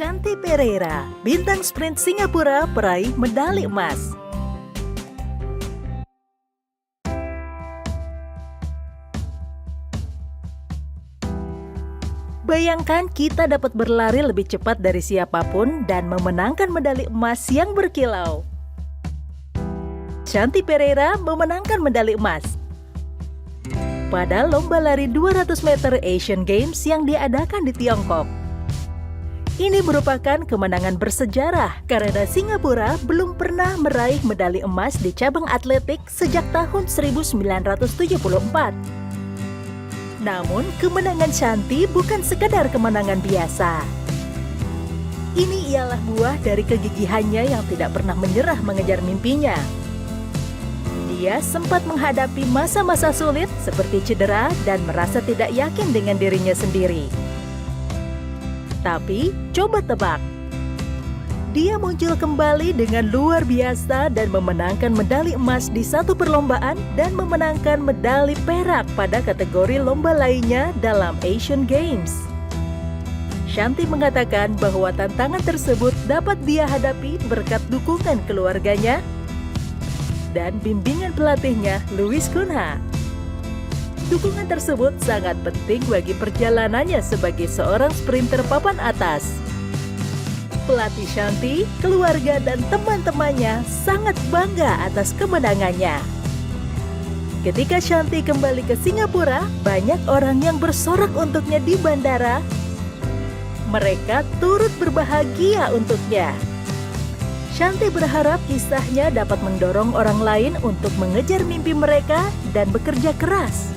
Shanti Pereira, bintang sprint Singapura peraih medali emas. Bayangkan kita dapat berlari lebih cepat dari siapapun dan memenangkan medali emas yang berkilau. Shanti Pereira memenangkan medali emas pada lomba lari 200 meter Asian Games yang diadakan di Tiongkok. Ini merupakan kemenangan bersejarah karena Singapura belum pernah meraih medali emas di cabang atletik sejak tahun 1974. Namun, kemenangan Shanti bukan sekedar kemenangan biasa. Ini ialah buah dari kegigihannya yang tidak pernah menyerah mengejar mimpinya. Dia sempat menghadapi masa-masa sulit seperti cedera dan merasa tidak yakin dengan dirinya sendiri. Tapi, coba tebak. Dia muncul kembali dengan luar biasa dan memenangkan medali emas di satu perlombaan dan memenangkan medali perak pada kategori lomba lainnya dalam Asian Games. Shanti mengatakan bahwa tantangan tersebut dapat dia hadapi berkat dukungan keluarganya dan bimbingan pelatihnya, Louis Kunha. Dukungan tersebut sangat penting bagi perjalanannya sebagai seorang sprinter papan atas. Pelatih Shanti, keluarga, dan teman-temannya sangat bangga atas kemenangannya. Ketika Shanti kembali ke Singapura, banyak orang yang bersorak untuknya di bandara. Mereka turut berbahagia untuknya. Shanti berharap kisahnya dapat mendorong orang lain untuk mengejar mimpi mereka dan bekerja keras.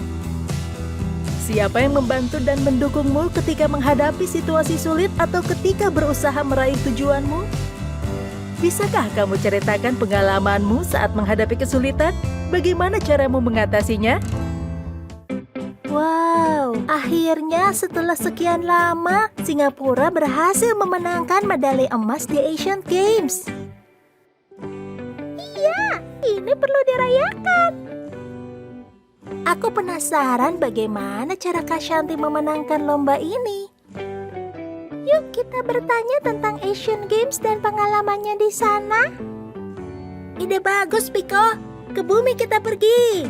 Siapa yang membantu dan mendukungmu ketika menghadapi situasi sulit atau ketika berusaha meraih tujuanmu? Bisakah kamu ceritakan pengalamanmu saat menghadapi kesulitan? Bagaimana caramu mengatasinya? Wow, akhirnya setelah sekian lama, Singapura berhasil memenangkan medali emas di Asian Games. Iya, ini perlu dirayakan. Aku penasaran bagaimana cara Kak Shanti memenangkan lomba ini. Yuk kita bertanya tentang Asian Games dan pengalamannya di sana. Ide bagus, Piko. Ke bumi kita pergi.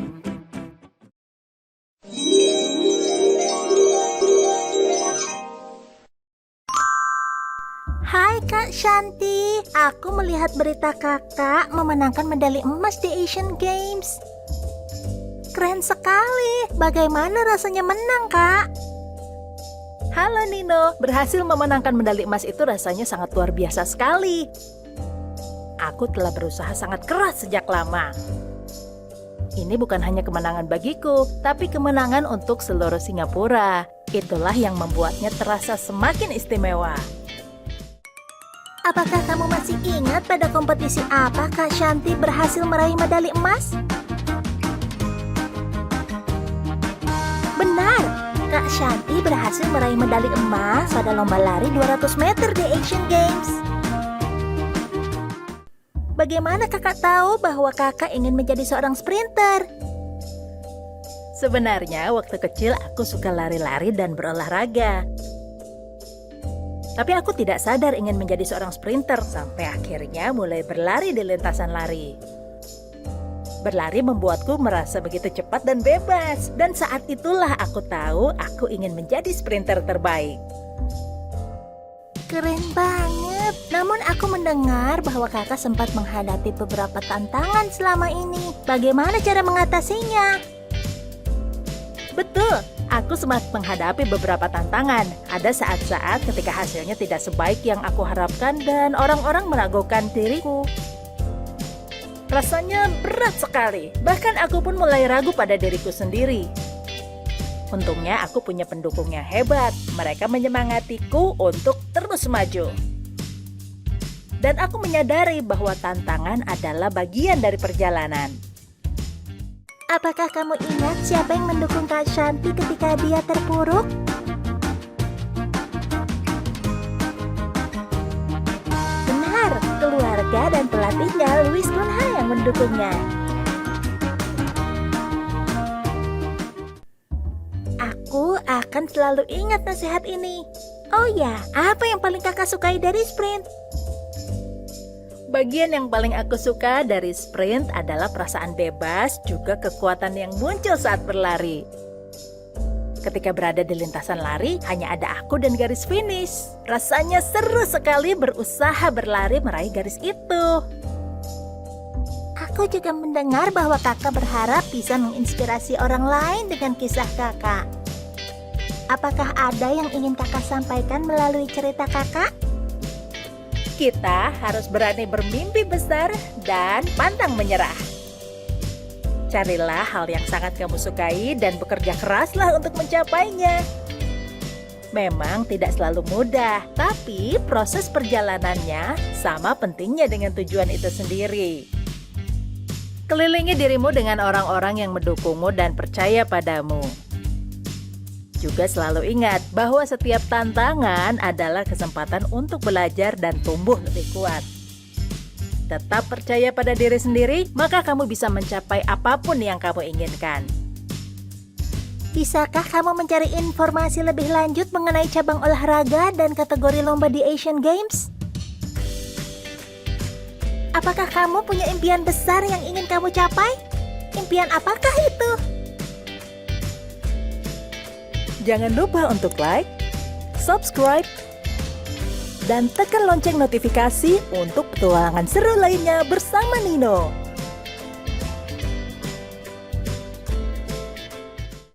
Hai Kak Shanti, aku melihat berita kakak memenangkan medali emas di Asian Games. Keren sekali. Bagaimana rasanya menang, Kak? Halo Nino, berhasil memenangkan medali emas itu rasanya sangat luar biasa sekali. Aku telah berusaha sangat keras sejak lama. Ini bukan hanya kemenangan bagiku, tapi kemenangan untuk seluruh Singapura. Itulah yang membuatnya terasa semakin istimewa. Apakah kamu masih ingat pada kompetisi apa Kak Shanti berhasil meraih medali emas? Benar, Kak Shanti berhasil meraih medali emas pada lomba lari 200 meter di Asian Games. Bagaimana kakak tahu bahwa kakak ingin menjadi seorang sprinter? Sebenarnya waktu kecil aku suka lari-lari dan berolahraga. Tapi aku tidak sadar ingin menjadi seorang sprinter sampai akhirnya mulai berlari di lintasan lari. Berlari membuatku merasa begitu cepat dan bebas. Dan saat itulah aku tahu aku ingin menjadi sprinter terbaik. Keren banget. Namun aku mendengar bahwa kakak sempat menghadapi beberapa tantangan selama ini. Bagaimana cara mengatasinya? Betul, aku sempat menghadapi beberapa tantangan. Ada saat-saat ketika hasilnya tidak sebaik yang aku harapkan dan orang-orang meragukan diriku. Rasanya berat sekali, bahkan aku pun mulai ragu pada diriku sendiri. Untungnya aku punya pendukung yang hebat, mereka menyemangatiku untuk terus maju. Dan aku menyadari bahwa tantangan adalah bagian dari perjalanan. Apakah kamu ingat siapa yang mendukung Kak Shanti ketika dia terpuruk? Keluarga dan pelatihnya Louis Kunha yang mendukungnya. Aku akan selalu ingat nasihat ini. Oh ya, apa yang paling kakak sukai dari sprint? Bagian yang paling aku suka dari sprint adalah perasaan bebas, juga kekuatan yang muncul saat berlari. Ketika berada di lintasan lari, hanya ada aku dan garis finish. Rasanya seru sekali berusaha berlari meraih garis itu. Aku juga mendengar bahwa kakak berharap bisa menginspirasi orang lain dengan kisah kakak. Apakah ada yang ingin kakak sampaikan melalui cerita kakak? Kita harus berani bermimpi besar dan pantang menyerah. Carilah hal yang sangat kamu sukai dan bekerja keraslah untuk mencapainya. Memang tidak selalu mudah, tapi proses perjalanannya sama pentingnya dengan tujuan itu sendiri. Kelilingi dirimu dengan orang-orang yang mendukungmu dan percaya padamu. Juga selalu ingat bahwa setiap tantangan adalah kesempatan untuk belajar dan tumbuh lebih kuat. Tetap percaya pada diri sendiri, maka kamu bisa mencapai apapun yang kamu inginkan. Bisakah kamu mencari informasi lebih lanjut mengenai cabang olahraga dan kategori lomba di Asian Games? Apakah kamu punya impian besar yang ingin kamu capai? Impian apakah itu? Jangan lupa untuk like, subscribe, dan tekan lonceng notifikasi untuk petualangan seru lainnya bersama Nino.